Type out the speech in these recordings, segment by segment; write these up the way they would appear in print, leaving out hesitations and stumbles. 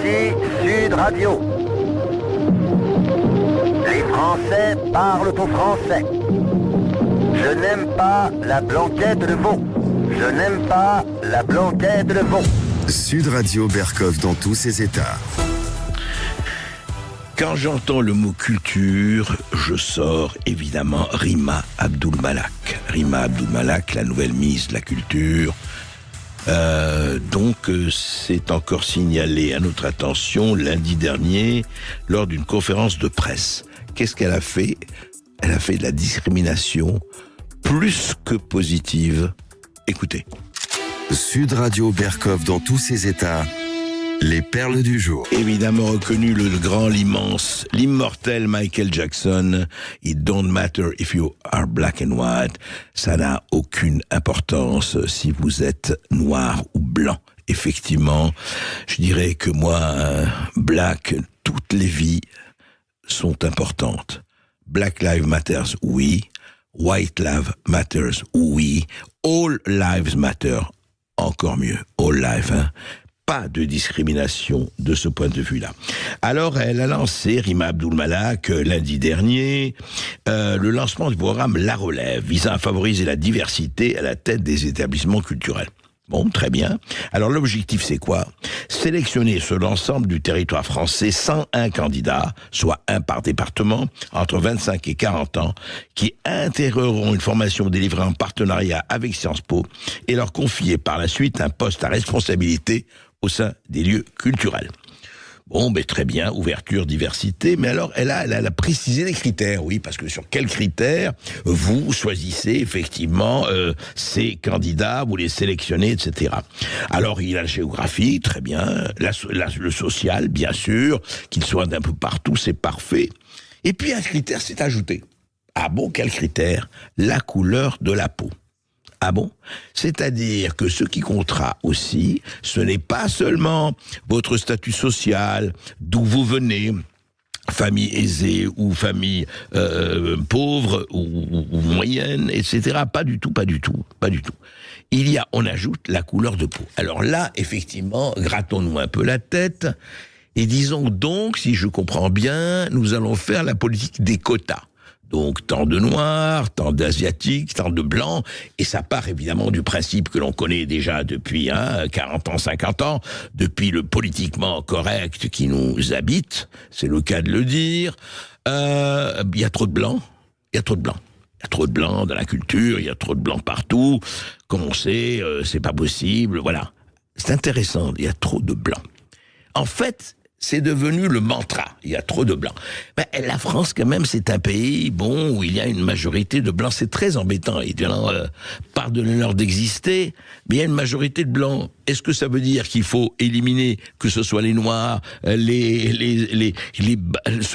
Ici Sud Radio. Les Français parlent au français. Je n'aime pas la blanquette de veau. Je n'aime pas la blanquette de veau. Sud Radio Berkov dans tous ses états. Quand j'entends le mot culture, je sors évidemment Rima Abdul-Malak. Rima Abdul-Malak, la nouvelle ministre de la Culture. Donc, c'est encore signalé à notre attention lundi dernier lors d'une conférence de presse. Qu'est-ce qu'elle a fait ? Elle a fait de la discrimination plus que positive. Écoutez. Sud Radio Berkov dans tous ses états. Les perles du jour. Évidemment reconnu le grand, l'immense, l'immortel Michael Jackson. It don't matter if you are black and white. Ça n'a aucune importance si vous êtes noir ou blanc. Effectivement, je dirais que moi, black, toutes les vies sont importantes. Black Lives Matters, oui. White Lives Matters, oui. All Lives Matter, encore mieux. All Lives, hein. Pas de discrimination de ce point de vue-là. Alors, elle a lancé, Rima Abdul-Malak, lundi dernier, le lancement du programme La Relève, visant à favoriser la diversité à la tête des établissements culturels. Bon, très bien. Alors, l'objectif, c'est quoi ? Sélectionner sur l'ensemble du territoire français 101 candidats, soit un par département, entre 25 et 40 ans, qui intégreront une formation délivrée en partenariat avec Sciences Po et leur confier par la suite un poste à responsabilité au sein des lieux culturels. Bon, ben très bien, ouverture, diversité, mais alors elle a précisé les critères, oui, parce que sur quels critères vous choisissez effectivement ces candidats, vous les sélectionnez, etc. Alors il y a la géographie, très bien, le social, bien sûr, qu'il soit d'un peu partout, c'est parfait. Et puis un critère s'est ajouté. Ah bon, quel critère ? La couleur de la peau. Ah bon ? C'est-à-dire que ce qui comptera aussi, ce n'est pas seulement votre statut social, d'où vous venez, famille aisée ou famille pauvre ou moyenne, etc. Pas du tout. On ajoute la couleur de peau. Alors là, effectivement, grattons-nous un peu la tête et disons donc, si je comprends bien, nous allons faire la politique des quotas. Donc, tant de noirs, tant d'asiatiques, tant de blancs, et ça part évidemment du principe que l'on connaît déjà depuis 40 ans, 50 ans, depuis le politiquement correct qui nous habite, c'est le cas de le dire. Il y a trop de blancs, il y a trop de blancs. Il y a trop de blancs dans la culture, il y a trop de blancs partout, comme on sait, c'est pas possible, voilà. C'est intéressant, il y a trop de blancs. En fait, c'est devenu le mantra. Il y a trop de blancs. Ben, la France, quand même, c'est un pays, où il y a une majorité de blancs. C'est très embêtant. Et pardonnez-leur d'exister, mais il y a une majorité de blancs. Est-ce que ça veut dire qu'il faut éliminer, que ce soit les Noirs, ceux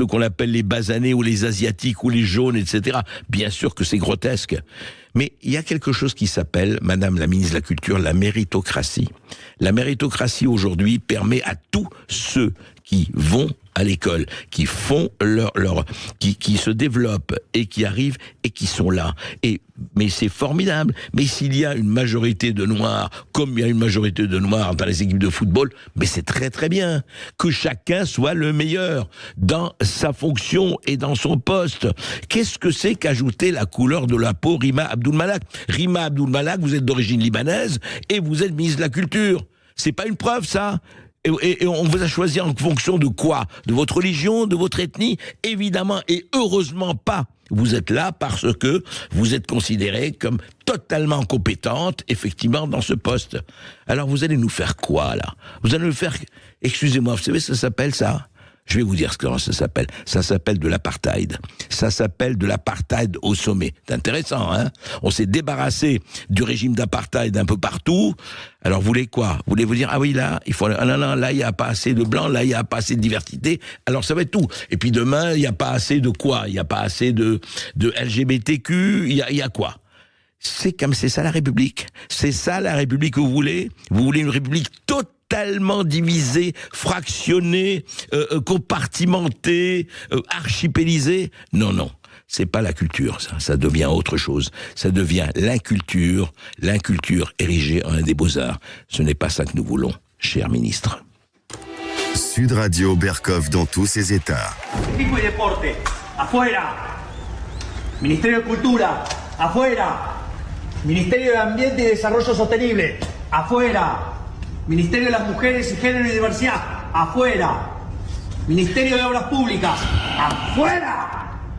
qu'on appelle les basanés, ou les Asiatiques, ou les jaunes, etc. Bien sûr que c'est grotesque. Mais il y a quelque chose qui s'appelle, Madame la ministre de la Culture, la méritocratie. La méritocratie, aujourd'hui, permet à tous ceux qui vont à l'école, qui font qui se développent et qui arrivent et qui sont là. Mais c'est formidable. Mais s'il y a une majorité de Noirs, comme il y a une majorité de Noirs dans les équipes de football, mais c'est très très bien. Que chacun soit le meilleur dans sa fonction et dans son poste. Qu'est-ce que c'est qu'ajouter la couleur de la peau, Rima Abdul-Malak ? Rima Abdul-Malak, vous êtes d'origine libanaise et vous êtes ministre de la Culture. C'est pas une preuve, ça ? Et on vous a choisi en fonction de quoi ? De votre religion, de votre ethnie ? Évidemment, et heureusement pas. Vous êtes là parce que vous êtes considérée comme totalement compétente, effectivement, dans ce poste. Alors vous allez nous faire quoi, là ? Vous allez nous faire... Excusez-moi, vous savez, ça s'appelle ça ? Je vais vous dire comment ça s'appelle. Ça s'appelle de l'apartheid. Ça s'appelle de l'apartheid au sommet. C'est intéressant, hein ? On s'est débarrassé du régime d'apartheid un peu partout. Alors, vous voulez quoi ? Vous voulez vous dire, ah oui, là, il faut... Ah non, là, il n'y a pas assez de blancs, là, il n'y a pas assez de diversité. Alors, ça va être tout. Et puis demain, il n'y a pas assez de quoi ? Il n'y a pas assez de LGBTQ, il y a quoi ? C'est ça la République. C'est ça la République que vous voulez ? Vous voulez une République totalement divisée, fractionnée, compartimentée, archipélisée ? Non. C'est pas la culture, ça devient autre chose. Ça devient l'inculture érigée en un des beaux-arts. Ce n'est pas ça que nous voulons, cher ministre. Sud Radio Berkov dans tous ses états. Atletismo y deporte, afuera. Ministerio de Cultura, afuera. Ministerio de Ambiente y Desarrollo Sostenible, afuera. Ministerio de las Mujeres y Género y Diversidad, afuera. Ministerio de Obras Públicas, afuera.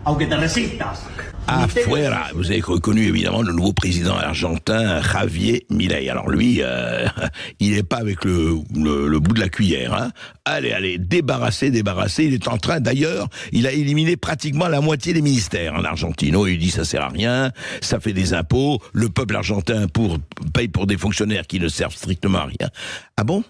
Aunque te resistas. Afuera, vous avez reconnu évidemment le nouveau président argentin Javier Milei. Alors lui, il n'est pas avec le bout de la cuillère. Hein. Allez, débarrassé. Il est en train, d'ailleurs, il a éliminé pratiquement la moitié des ministères en Argentine. Il dit ça sert à rien, ça fait des impôts, le peuple argentin paye pour des fonctionnaires qui ne servent strictement à rien. Ah bon ?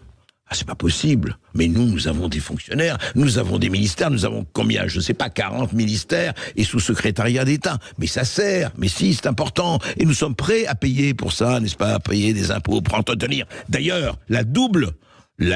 Ah, c'est pas possible. Mais nous avons des fonctionnaires, nous avons des ministères, nous avons combien ? Je sais pas, 40 ministères et sous-secrétariat d'État. Mais ça sert, mais si, c'est important. Et nous sommes prêts à payer pour ça, n'est-ce pas ? À payer des impôts pour entretenir. D'ailleurs, le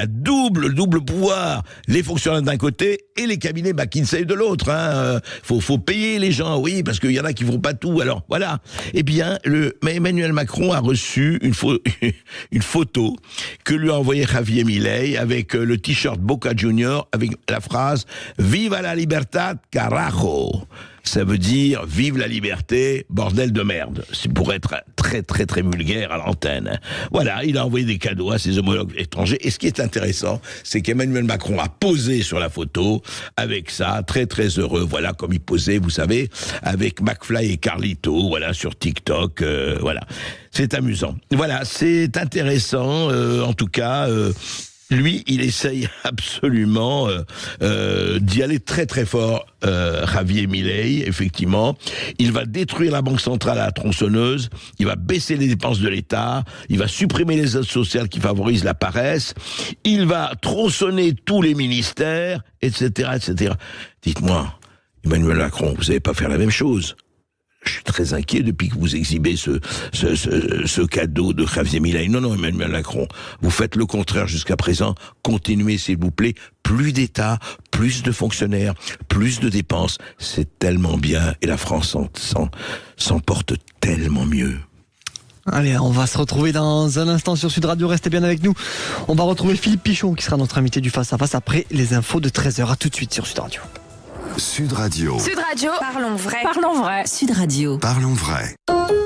double pouvoir, les fonctionnaires d'un côté et les cabinets McKinsey de l'autre. Hein. Faut payer les gens, oui, parce qu'il y en a qui ne font pas tout. Alors voilà. Eh bien, Emmanuel Macron a reçu une photo que lui a envoyée Javier Milei avec le t-shirt Boca Junior avec la phrase « Viva la libertad, carajo ». Ça veut dire « Vive la liberté, bordel de merde ». C'est pour être très, très, très vulgaire à l'antenne. Voilà, il a envoyé des cadeaux à ses homologues étrangers. Et ce qui est intéressant, c'est qu'Emmanuel Macron a posé sur la photo avec ça, très, très heureux. Voilà, comme il posait, vous savez, avec McFly et Carlito, voilà, sur TikTok. Voilà, c'est amusant. Voilà, c'est intéressant, en tout cas... Lui, il essaye absolument d'y aller très très fort, Javier Milei, effectivement. Il va détruire la banque centrale à la tronçonneuse, il va baisser les dépenses de l'État, il va supprimer les aides sociales qui favorisent la paresse, il va tronçonner tous les ministères, etc., etc. Dites-moi, Emmanuel Macron, vous n'allez pas faire la même chose ? Je suis très inquiet depuis que vous exhibez ce cadeau de Javier Milei. Non, Emmanuel Macron, vous faites le contraire jusqu'à présent. Continuez, s'il vous plaît. Plus d'État, plus de fonctionnaires, plus de dépenses. C'est tellement bien et la France s'en porte tellement mieux. Allez, on va se retrouver dans un instant sur Sud Radio. Restez bien avec nous. On va retrouver Philippe Pichon qui sera notre invité du Face à Face après les infos de 13h. À tout de suite sur Sud Radio. Sud Radio. Sud Radio, parlons vrai. Parlons vrai. Sud Radio. Parlons vrai.